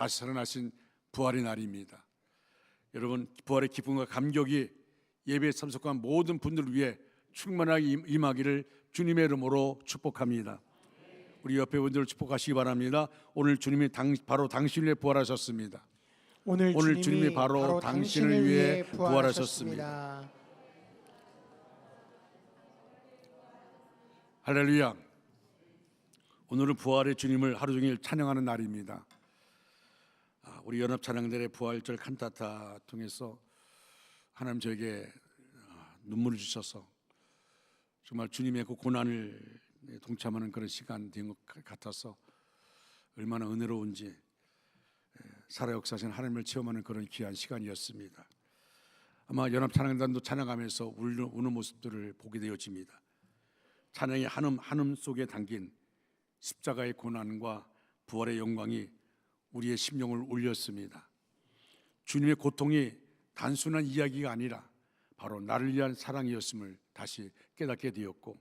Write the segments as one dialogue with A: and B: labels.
A: 다시 살아나신 부활의 날입니다. 여러분, 부활의 기쁨과 감격이 예배에 참석한 모든 분들을 위해 충만하게 임하기를 주님의 이름으로 축복합니다. 우리 옆에 분들을 축복하시기 바랍니다. 오늘 주님이 바로 당신을 위해 부활하셨습니다. 오늘 주님이 바로 당신을 위해 부활하셨습니다. 할렐루야. 오늘은 부활의 주님을 하루 종일 찬양하는 날입니다. 우리 연합찬양들의 부활절 칸타타 통해서 하나님 저에게 눈물을 주셔서 정말 주님의 그 고난을 동참하는 그런 시간 된 것 같아서 얼마나 은혜로운지 살아 역사하신 하나님을 체험하는 그런 귀한 시간이었습니다. 아마 연합찬양단도 찬양하면서 우는 모습들을 보게 되어집니다. 찬양의 한음 속에 담긴 십자가의 고난과 부활의 영광이 우리의 심령을 울렸습니다. 주님의 고통이 단순한 이야기가 아니라 바로 나를 위한 사랑이었음을 다시 깨닫게 되었고,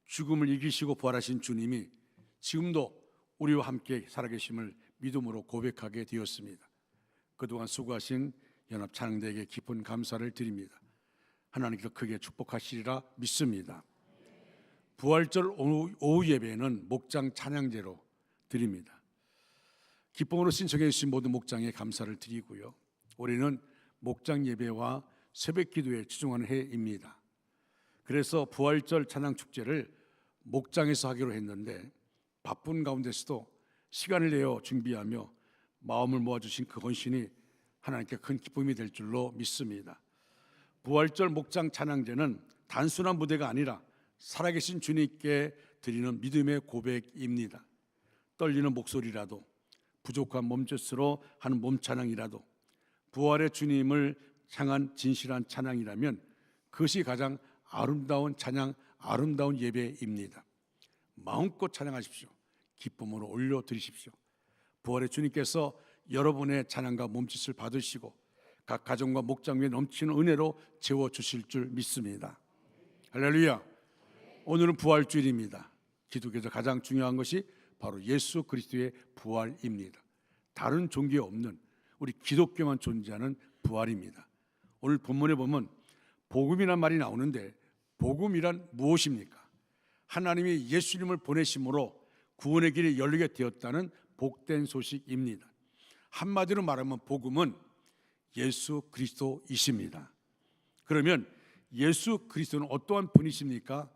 A: 죽음을 이기시고 부활하신 주님이 지금도 우리와 함께 살아계심을 믿음으로 고백하게 되었습니다. 그동안 수고하신 연합찬양대에게 깊은 감사를 드립니다. 하나님께서 크게 축복하시리라 믿습니다. 부활절 오후 예배는 목장 찬양제로 드립니다. 기쁨으로 신청해 주신 모든 목장에 감사를 드리고요, 올해는 목장 예배와 새벽 기도에 집중하는 해입니다. 그래서 부활절 찬양 축제를 목장에서 하기로 했는데 바쁜 가운데서도 시간을 내어 준비하며 마음을 모아주신 그 헌신이 하나님께 큰 기쁨이 될 줄로 믿습니다. 부활절 목장 찬양제는 단순한 무대가 아니라 살아계신 주님께 드리는 믿음의 고백입니다. 떨리는 목소리라도, 부족한 몸짓으로 하는 몸찬양이라도 부활의 주님을 향한 진실한 찬양이라면 그것이 가장 아름다운 찬양, 아름다운 예배입니다. 마음껏 찬양하십시오. 기쁨으로 올려드리십시오. 부활의 주님께서 여러분의 찬양과 몸짓을 받으시고 각 가정과 목장 위에 넘치는 은혜로 채워주실 줄 믿습니다. 할렐루야. 오늘은 부활주일입니다. 기독교에서 가장 중요한 것이 바로 예수 그리스도의 부활입니다. 다른 종교에 없는 우리 기독교만 존재하는 부활입니다. 오늘 본문에 보면 복음이란 말이 나오는데, 복음이란 무엇입니까? 하나님이 예수님을 보내심으로 구원의 길이 열리게 되었다는 복된 소식입니다. 한마디로 말하면 복음은 예수 그리스도이십니다. 그러면 예수 그리스도는 어떠한 분이십니까?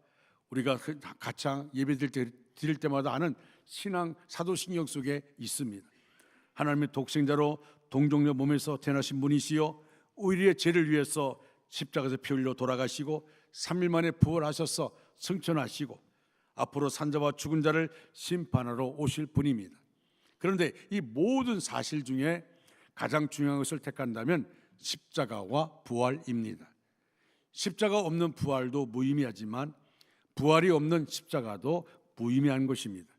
A: 우리가 가창 예배 드릴 때마다 하는 신앙 사도신경 속에 있습니다. 하나님의 독생자로 동정녀 몸에서 태어나신 분이시요, 우리의 죄를 위해서 십자가에서 피 흘려 돌아가시고 3일 만에 부활하셔서 승천하시고 앞으로 산자와 죽은 자를 심판하러 오실 분입니다. 그런데 이 모든 사실 중에 가장 중요한 것을 택한다면 십자가와 부활입니다. 십자가 없는 부활도 무의미하지만 부활이 없는 십자가도 무의미한 것입니다.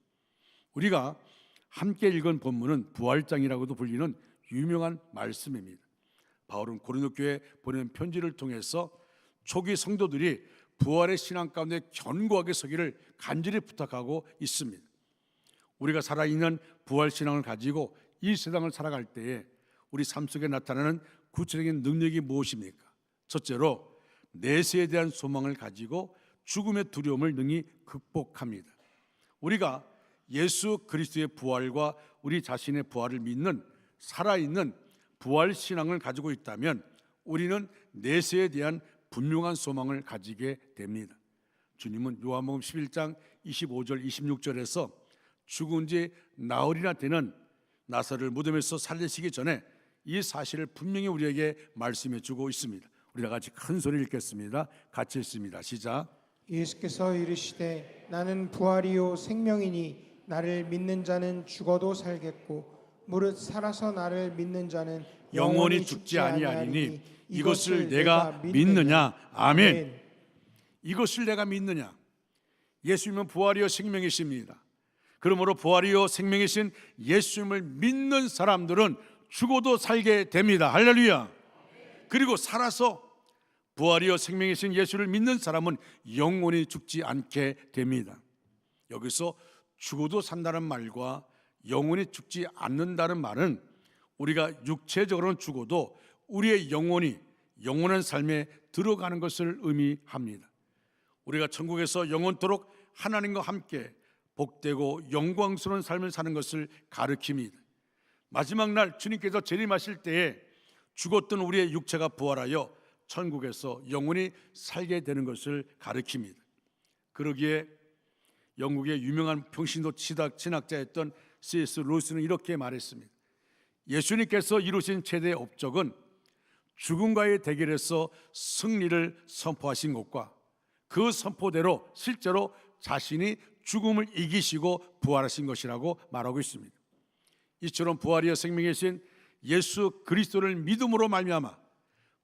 A: 우리가 함께 읽은 본문은 부활장이라고도 불리는 유명한 말씀입니다. 바울은 고린도 교회에 보낸 편지를 통해서 초기 성도들이 부활의 신앙 가운데 견고하게 서기를 간절히 부탁하고 있습니다. 우리가 살아있는 부활 신앙을 가지고 이 세상을 살아갈 때에 우리 삶 속에 나타나는 구체적인 능력이 무엇입니까? 첫째로 내세에 대한 소망을 가지고 죽음의 두려움을 능히 극복합니다. 우리가 예수 그리스도의 부활과 우리 자신의 부활을 믿는 살아있는 부활 신앙을 가지고 있다면 우리는 내세에 대한 분명한 소망을 가지게 됩니다. 주님은 요한복음 11장 25절 26절에서 죽은 지 나흘이나 되는 나사로를 무덤에서 살리시기 전에 이 사실을 분명히 우리에게 말씀해 주고 있습니다. 우리 다 같이 큰 소리 읽겠습니다. 같이 읽습니다. 시작.
B: 예수께서 이르시되 나는 부활이요 생명이니 나를 믿는 자는 죽어도 살겠고 무릇 살아서 나를 믿는 자는
A: 영원히 죽지 아니하리니 이것을 내가 믿느냐? 아멘. 이것을 내가 믿느냐? 예수님은 부활이요 생명이십니다. 그러므로 부활이요 생명이신 예수님을 믿는 사람들은 죽어도 살게 됩니다. 할렐루야. 그리고 살아서 부활이요 생명이신 예수를 믿는 사람은 영원히 죽지 않게 됩니다. 여기서 죽어도 산다는 말과 영원히 죽지 않는다는 말은 우리가 육체적으로는 죽어도 우리의 영혼이 영원한 삶에 들어가는 것을 의미합니다. 우리가 천국에서 영원토록 하나님과 함께 복되고 영광스러운 삶을 사는 것을 가르칩니다. 마지막 날 주님께서 재림하실 때에 죽었던 우리의 육체가 부활하여 천국에서 영원히 살게 되는 것을 가르칩니다. 그러기에 영국의 유명한 평신도 신학자였던 C.S. 루이스는 이렇게 말했습니다. 예수님께서 이루신 최대의 업적은 죽음과의 대결에서 승리를 선포하신 것과 그 선포대로 실제로 자신이 죽음을 이기시고 부활하신 것이라고 말하고 있습니다. 이처럼 부활이여 생명이신 예수 그리스도를 믿음으로 말미암아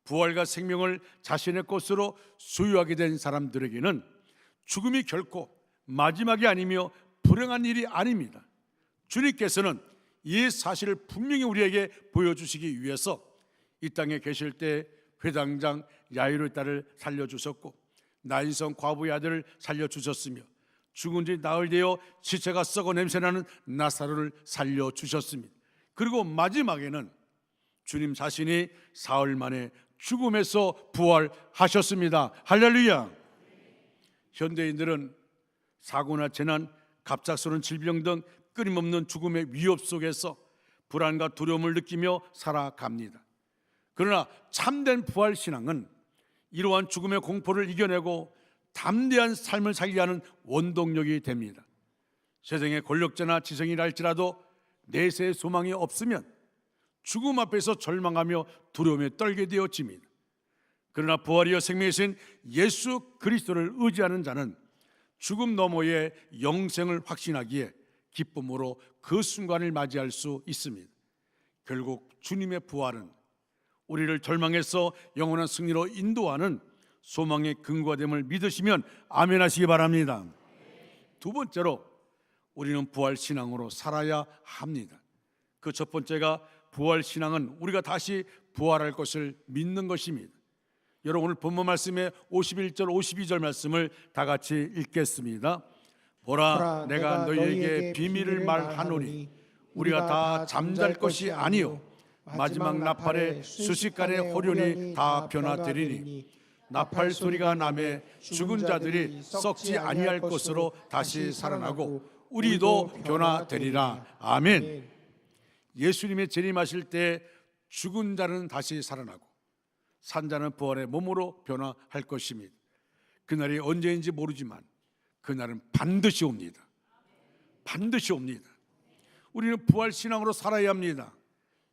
A: 부활과 생명을 자신의 것으로 소유하게 된 사람들에게는 죽음이 결코 마지막이 아니며 불행한 일이 아닙니다. 주님께서는 이 사실을 분명히 우리에게 보여주시기 위해서 이 땅에 계실 때 회당장 야이로의 딸을 살려주셨고 나인성 과부의 아들을 살려주셨으며 죽은 지 나흘 되어 시체가 썩어 냄새나는 나사로를 살려주셨습니다. 그리고 마지막에는 주님 자신이 사흘 만에 죽음에서 부활하셨습니다. 할렐루야. 현대인들은 사고나 재난, 갑작스러운 질병 등 끊임없는 죽음의 위협 속에서 불안과 두려움을 느끼며 살아갑니다. 그러나 참된 부활 신앙은 이러한 죽음의 공포를 이겨내고 담대한 삶을 살게 하는 원동력이 됩니다. 세상의 권력자나 지성이라 할지라도 내세의 소망이 없으면 죽음 앞에서 절망하며 두려움에 떨게 되어집니다. 그러나 부활이여 생명이신 예수 그리스도를 의지하는 자는 죽음 너머의 영생을 확신하기에 기쁨으로 그 순간을 맞이할 수 있습니다. 결국 주님의 부활은 우리를 절망에서 영원한 승리로 인도하는 소망의 근거가 됨을 믿으시면 아멘 하시기 바랍니다. 두 번째로 우리는 부활 신앙으로 살아야 합니다. 그 첫 번째가 부활 신앙은 우리가 다시 부활할 것을 믿는 것입니다. 여러분 오늘 본문 말씀의 51절 52절 말씀을 다 같이 읽겠습니다. 보라 내가 너희에게 비밀을 말하노니 우리가 다 잠잘 것이 아니요 마지막 나팔에 수식간의 호련이 다 변화되리니 나팔 소리가 나매 죽은 자들이 썩지 아니할 것으로 다시 살아나고 우리도 변화되리라. 아멘. 예수님의 재림하실 때 죽은 자는 다시 살아나고 산 자는 부활의 몸으로 변화할 것입니다. 그날이 언제인지 모르지만 그날은 반드시 옵니다. 반드시 옵니다. 우리는 부활 신앙으로 살아야 합니다.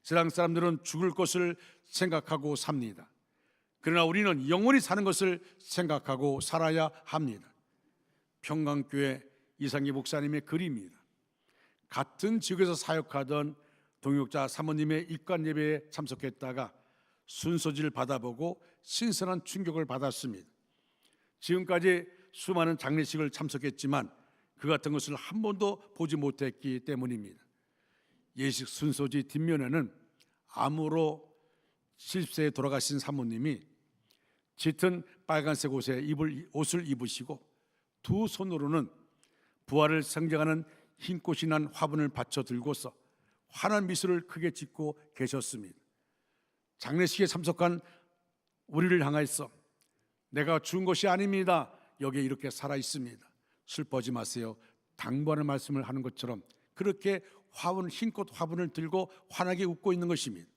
A: 세상 사람들은 죽을 것을 생각하고 삽니다. 그러나 우리는 영원히 사는 것을 생각하고 살아야 합니다. 평강교회 이상기 목사님의 글입니다. 같은 지역에서 사역하던 동역자 사모님의 입관 예배에 참석했다가 순서지를 받아보고 신선한 충격을 받았습니다. 지금까지 수많은 장례식을 참석했지만 그 같은 것을 한 번도 보지 못했기 때문입니다. 예식 순서지 뒷면에는 암으로 70세에 돌아가신 사모님이 짙은 빨간색 옷을 입으시고 두 손으로는 부활을 상징하는 흰 꽃이 난 화분을 받쳐 들고서 환한 미소를 크게 짓고 계셨습니다. 장례식에 참석한 우리를 향하여서 내가 죽은 것이 아닙니다. 여기에 이렇게 살아 있습니다. 슬퍼하지 마세요. 당부하는 말씀을 하는 것처럼 그렇게 흰꽃 화분을 들고 환하게 웃고 있는 것입니다.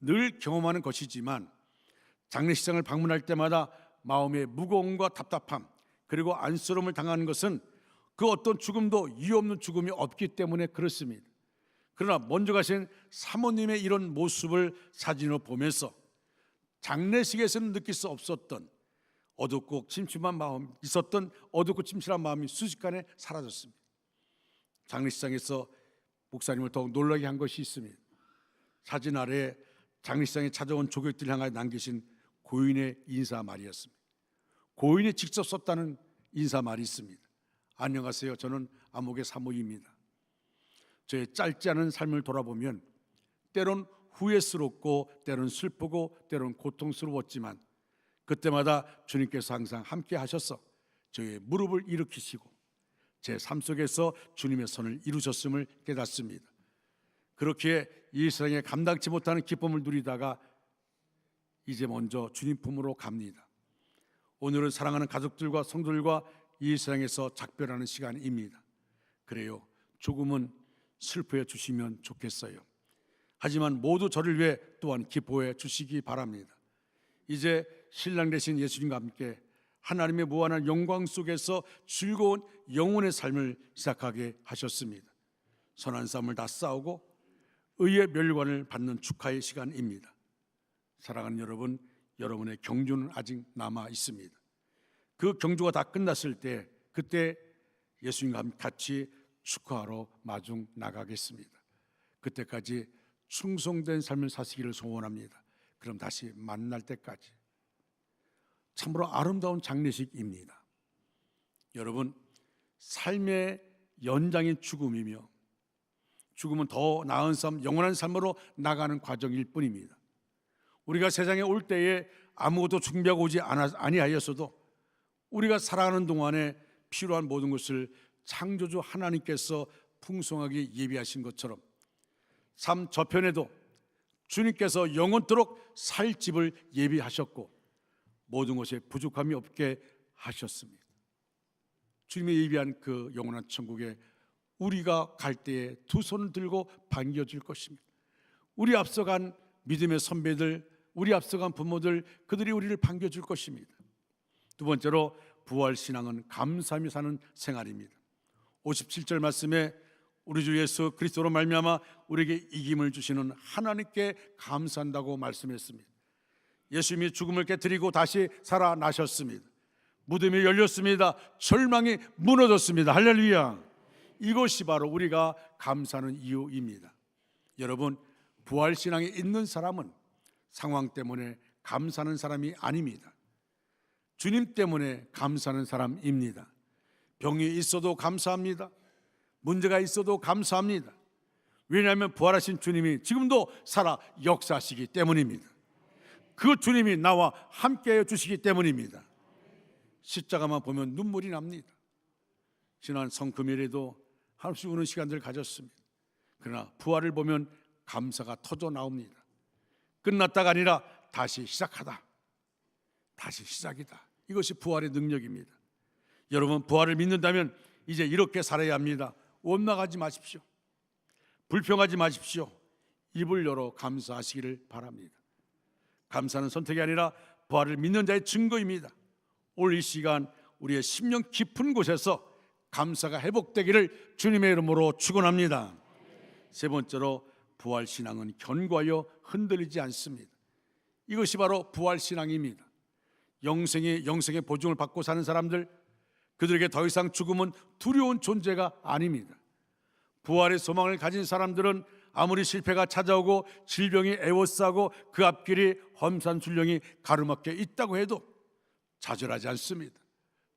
A: 늘 경험하는 것이지만 장례식장을 방문할 때마다 마음의 무거움과 답답함 그리고 안쓰러움을 당하는 것은 그 어떤 죽음도 이유 없는 죽음이 없기 때문에 그렇습니다. 그러나 먼저 가신 사모님의 이런 모습을 사진으로 보면서 장례식에서는 느낄 수 없었던 어둡고 침침한 마음 있었던 어둡고 침침한 마음이 순식간에 사라졌습니다. 장례식장에서 목사님을 더욱 놀라게 한 것이 있습니다. 사진 아래에 장례식장에 찾아온 조객들 향하여 남기신 고인의 인사말이었습니다. 고인이 직접 썼다는 인사말이 있습니다. 안녕하세요. 저는 암흑의 사모입니다. 저의 짧지 않은 삶을 돌아보면 때론 후회스럽고 때론 슬프고 때론 고통스러웠지만 그때마다 주님께서 항상 함께 하셔서 저의 무릎을 일으키시고 제 삶 속에서 주님의 선을 이루셨음을 깨닫습니다. 그렇게 이 세상에 감당치 못하는 기쁨을 누리다가 이제 먼저 주님 품으로 갑니다. 오늘은 사랑하는 가족들과 성도들과 이 세상에서 작별하는 시간입니다. 그래요, 조금은 슬퍼해 주시면 좋겠어요. 하지만 모두 저를 위해 또한 기뻐해 주시기 바랍니다. 이제 신랑 되신 예수님과 함께 하나님의 무한한 영광 속에서 즐거운 영혼의 삶을 시작하게 하셨습니다. 선한 싸움을 다 싸우고 의의 멸관을 받는 축하의 시간입니다. 사랑하는 여러분, 여러분의 경주는 아직 남아 있습니다. 그 경주가 다 끝났을 때 그때 예수님과 같이 축하하러 마중 나가겠습니다. 그때까지 충성된 삶을 사시기를 소원합니다. 그럼 다시 만날 때까지. 참으로 아름다운 장례식입니다. 여러분, 삶의 연장인 죽음이며 죽음은 더 나은 삶, 영원한 삶으로 나가는 과정일 뿐입니다. 우리가 세상에 올 때에 아무것도 준비하고 오지 아니하였어도 우리가 살아가는 동안에 필요한 모든 것을 창조주 하나님께서 풍성하게 예비하신 것처럼 삶 저편에도 주님께서 영원토록 살 집을 예비하셨고 모든 것에 부족함이 없게 하셨습니다. 주님이 예비한 그 영원한 천국에 우리가 갈 때에 두 손을 들고 반겨줄 것입니다. 우리 앞서간 믿음의 선배들, 우리 앞서간 부모들, 그들이 우리를 반겨줄 것입니다. 두 번째로 부활신앙은 감사하며 사는 생활입니다. 57절 말씀에 우리 주 예수 그리스도로 말미암아 우리에게 이김을 주시는 하나님께 감사한다고 말씀했습니다. 예수님이 죽음을 깨뜨리고 다시 살아나셨습니다. 무덤이 열렸습니다. 절망이 무너졌습니다. 할렐루야. 이것이 바로 우리가 감사하는 이유입니다. 여러분, 부활신앙에 있는 사람은 상황 때문에 감사하는 사람이 아닙니다. 주님 때문에 감사하는 사람입니다. 병이 있어도 감사합니다. 문제가 있어도 감사합니다. 왜냐하면 부활하신 주님이 지금도 살아 역사하시기 때문입니다. 그 주님이 나와 함께해 주시기 때문입니다. 십자가만 보면 눈물이 납니다. 지난 성금일에도 한없이 우는 시간들을 가졌습니다. 그러나 부활을 보면 감사가 터져 나옵니다. 끝났다가 아니라 다시 시작하다, 다시 시작이다. 이것이 부활의 능력입니다. 여러분, 부활을 믿는다면 이제 이렇게 살아야 합니다. 원망하지 마십시오. 불평하지 마십시오. 입을 열어 감사하시기를 바랍니다. 감사는 선택이 아니라 부활을 믿는 자의 증거입니다. 오늘 이 시간 우리의 심령 깊은 곳에서 감사가 회복되기를 주님의 이름으로 축원합니다. 세 번째로 부활신앙은 견고하여 흔들리지 않습니다. 이것이 바로 부활신앙입니다. 영생의 보증을 받고 사는 사람들, 그들에게 더 이상 죽음은 두려운 존재가 아닙니다. 부활의 소망을 가진 사람들은 아무리 실패가 찾아오고 질병이 애워싸고 그 앞길이 험산출령이 가로막혀 있다고 해도 좌절하지 않습니다.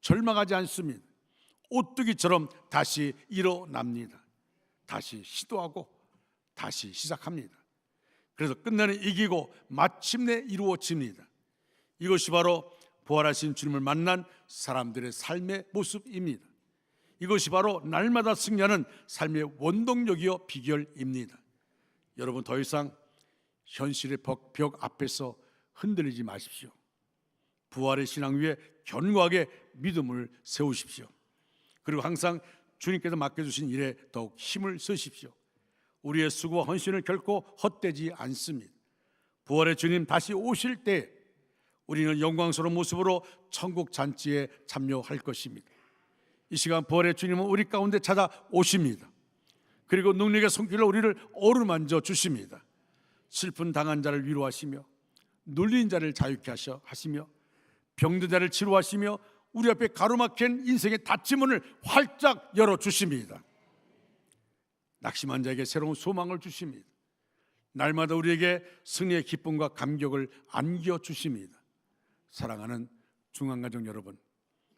A: 절망하지 않습니다. 오뚜기처럼 다시 일어납니다. 다시 시도하고 다시 시작합니다. 그래서 끝내는 이기고 마침내 이루어집니다. 이것이 바로 부활하신 주님을 만난 사람들의 삶의 모습입니다. 이것이 바로 날마다 승리하는 삶의 원동력이요 비결입니다. 여러분, 더 이상 현실의 벽 앞에서 흔들리지 마십시오. 부활의 신앙 위에 견고하게 믿음을 세우십시오. 그리고 항상 주님께서 맡겨주신 일에 더욱 힘을 쓰십시오. 우리의 수고와 헌신을 결코 헛되지 않습니다. 부활의 주님 다시 오실 때 우리는 영광스러운 모습으로 천국 잔치에 참여할 것입니다. 이 시간 부활의 주님은 우리 가운데 찾아오십니다. 그리고 능력의 손길로 우리를 어루만져 주십니다. 슬픈 당한 자를 위로하시며 눌린 자를 자유케 하시며 병든 자를 치료하시며 우리 앞에 가로막힌 인생의 닫힌문을 활짝 열어주십니다. 낙심한 자에게 새로운 소망을 주십니다. 날마다 우리에게 승리의 기쁨과 감격을 안겨주십니다. 사랑하는 중앙가족 여러분,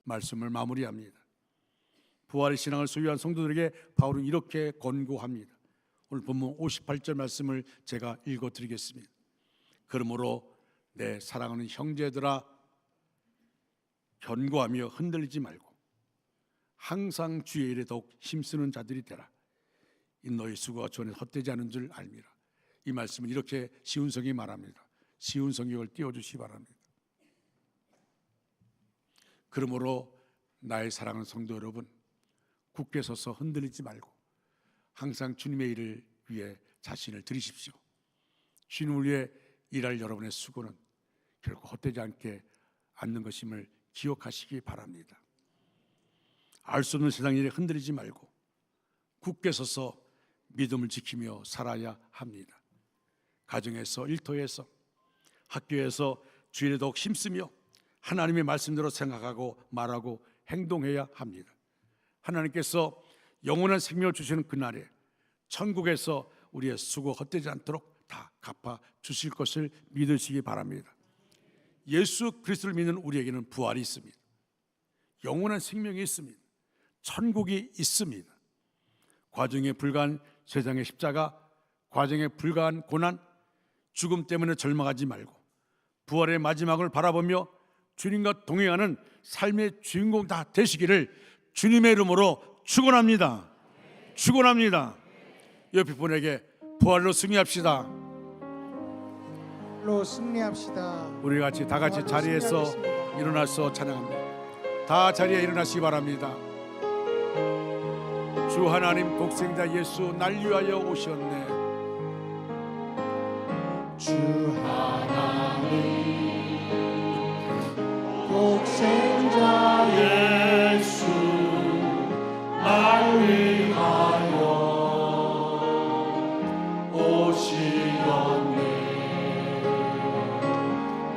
A: 말씀을 마무리합니다. 부활의 신앙을 소유한 성도들에게 바울은 이렇게 권고합니다. 오늘 본문 58절 말씀을 제가 읽어드리겠습니다. 그러므로 내 사랑하는 형제들아, 견고하며 흔들리지 말고 항상 주의 일에 더욱 힘쓰는 자들이 되라. 이 너희 수고가 주 안에서 헛되지 않은 줄 알미라. 이 말씀은 이렇게 쉬운 성경이 말합니다. 쉬운 성경을 띄워주시기 바랍니다. 그러므로 나의 사랑하는 성도 여러분, 굳게 서서 흔들리지 말고 항상 주님의 일을 위해 자신을 드리십시오. 주님을 위해 일할 여러분의 수고는 결코 헛되지 않는 것임을 기억하시기 바랍니다. 알 수 없는 세상 일에 흔들리지 말고 굳게 서서 믿음을 지키며 살아야 합니다. 가정에서, 일터에서, 학교에서 주일에 더욱 힘쓰며 하나님의 말씀대로 생각하고 말하고 행동해야 합니다. 하나님께서 영원한 생명을 주시는 그날에 천국에서 우리의 수고 헛되지 않도록 다 갚아 주실 것을 믿으시기 바랍니다. 예수 그리스도를 믿는 우리에게는 부활이 있습니다. 영원한 생명이 있습니다. 천국이 있습니다. 과정에 불과한 세상의 십자가, 과정에 불과한 고난, 죽음 때문에 절망하지 말고 부활의 마지막을 바라보며 주님과 동행하는 삶의 주인공 다 되시기를 주님의 이름으로 축원합니다. 축원합니다. 옆에 분에게 부활로 승리합시다.
B: 로 승리합시다.
A: 우리 같이 다 같이 자리에서 일어나서 찬양합니다. 다 자리에 일어나시기 바랍니다. 주 하나님 독생자 예수 날 위하여 오셨네.
B: 주 하나님 독생자 예수 날 위하여 오시었네.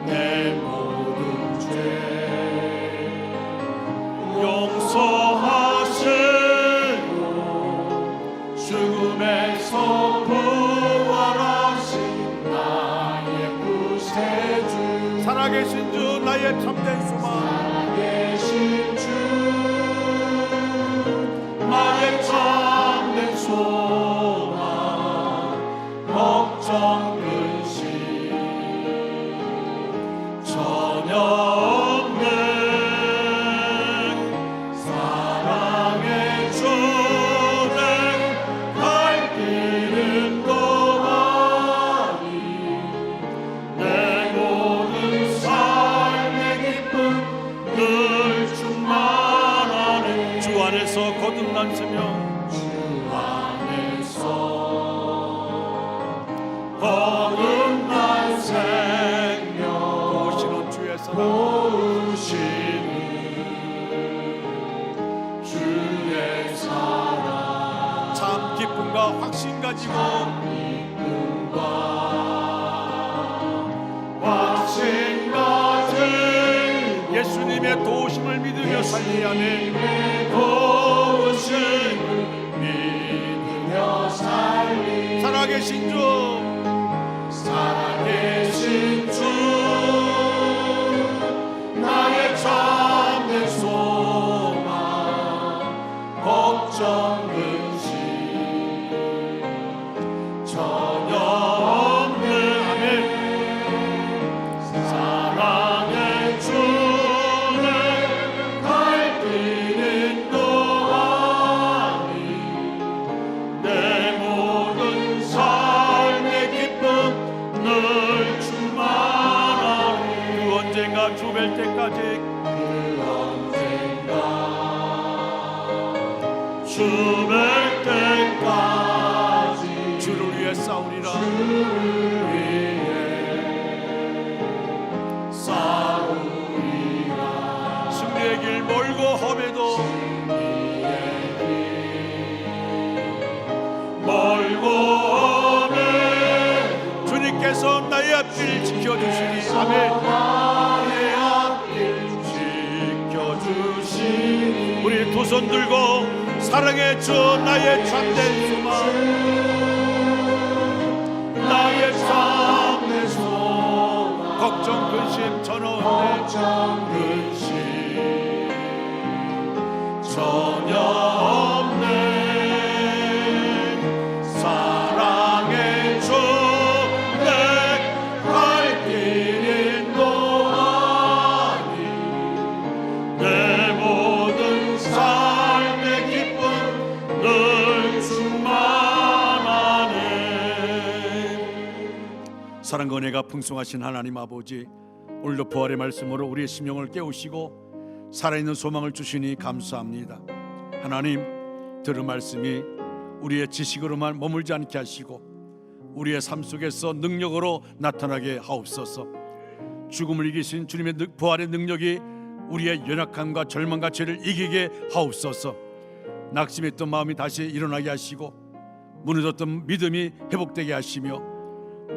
B: 내 모든 죄 용서하시고 죽음에서 부활하신 나의 구세주,
A: 살아계신 주 나의 참된 소망,
B: 살아계신 주 나의 참된 소망, 걱정 근심 전혀 없는 사랑의 주는 갈 길은 동안이 내 모든 삶의 기쁨 늘 충만하네.
A: 주 안에서 거듭난 생명,
B: 주 안에서 거듭난 생명,
A: 도우시는 주의 사랑,
B: 도우시는 주의 사랑,
A: 참 기쁨과 확신 가지고
B: 기쁨과 확신 가진
A: 예수님의 도우심을 믿으며 살려야 하네.
B: 도우심을 믿으며 살리
A: 살아계신 주,
B: 살아계신 주 나의 참된 소망, 걱정 근심 전혀 없는 사랑의 주는 갈 길은 동안이 내 모든 삶의 기쁨 늘 충만하네.
A: 그 언젠가 주 뵐 때까지,
B: 그 언젠가 주 뵐 때까지
A: 주를 위해 싸우리라.
B: 주를 위해 싸우리라.
A: 승리의 길 멀고 험해도
B: 승리의 길 멀고 험해
A: 주님께서 나의 앞길 지켜주시니 아멘.
B: 나의 앞길 지켜주시니
A: 우리 두 손 들고 사랑의 주 나의 참된 소망,
B: 나의 참된 소망,
A: 걱정 근심 전혀 없네.
B: 걱정 근심 전혀 없는 사랑의 주 내 갈 길인 동안이 내 모든 삶
A: 사랑과 은혜가 풍성하신 하나님 아버지, 오늘도 부활의 말씀으로 우리의 심령을 깨우시고 살아있는 소망을 주시니 감사합니다. 하나님, 들은 말씀이 우리의 지식으로만 머물지 않게 하시고 우리의 삶 속에서 능력으로 나타나게 하옵소서. 죽음을 이기신 주님의 부활의 능력이 우리의 연약함과 절망과 죄를 이기게 하옵소서. 낙심했던 마음이 다시 일어나게 하시고 무너졌던 믿음이 회복되게 하시며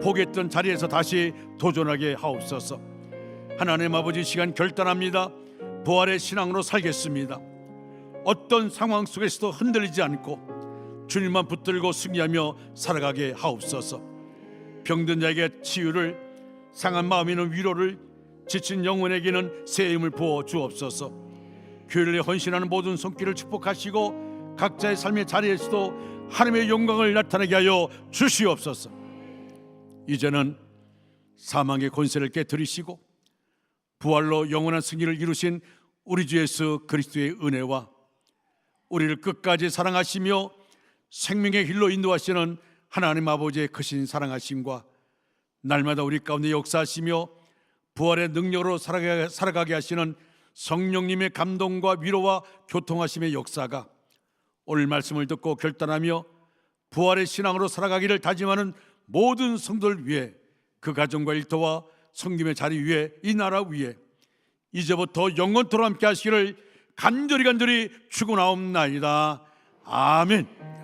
A: 포기했던 자리에서 다시 도전하게 하옵소서. 하나님 아버지, 시간 결단합니다. 부활의 신앙으로 살겠습니다. 어떤 상황 속에서도 흔들리지 않고 주님만 붙들고 승리하며 살아가게 하옵소서. 병든 자에게 치유를, 상한 마음에는 위로를, 지친 영혼에게는 새 힘을 부어 주옵소서. 교회를 위해 헌신하는 모든 손길을 축복하시고 각자의 삶의 자리에서도 하나님의 영광을 나타내게 하여 주시옵소서. 이제는 사망의 권세를 깨뜨리시고 부활로 영원한 승리를 이루신 우리 주 예수 그리스도의 은혜와 우리를 끝까지 사랑하시며 생명의 길로 인도하시는 하나님 아버지의 크신 사랑하심과 날마다 우리 가운데 역사하시며 부활의 능력으로 살아가게 하시는 성령님의 감동과 위로와 교통하심의 역사가 오늘 말씀을 듣고 결단하며 부활의 신앙으로 살아가기를 다짐하는 모든 성도를 위해, 그 가정과 일터와 성김의 자리 위에, 이 나라 위에 이제부터 영원토록 함께 하시기를 간절히 축원하옵나이다. 아멘.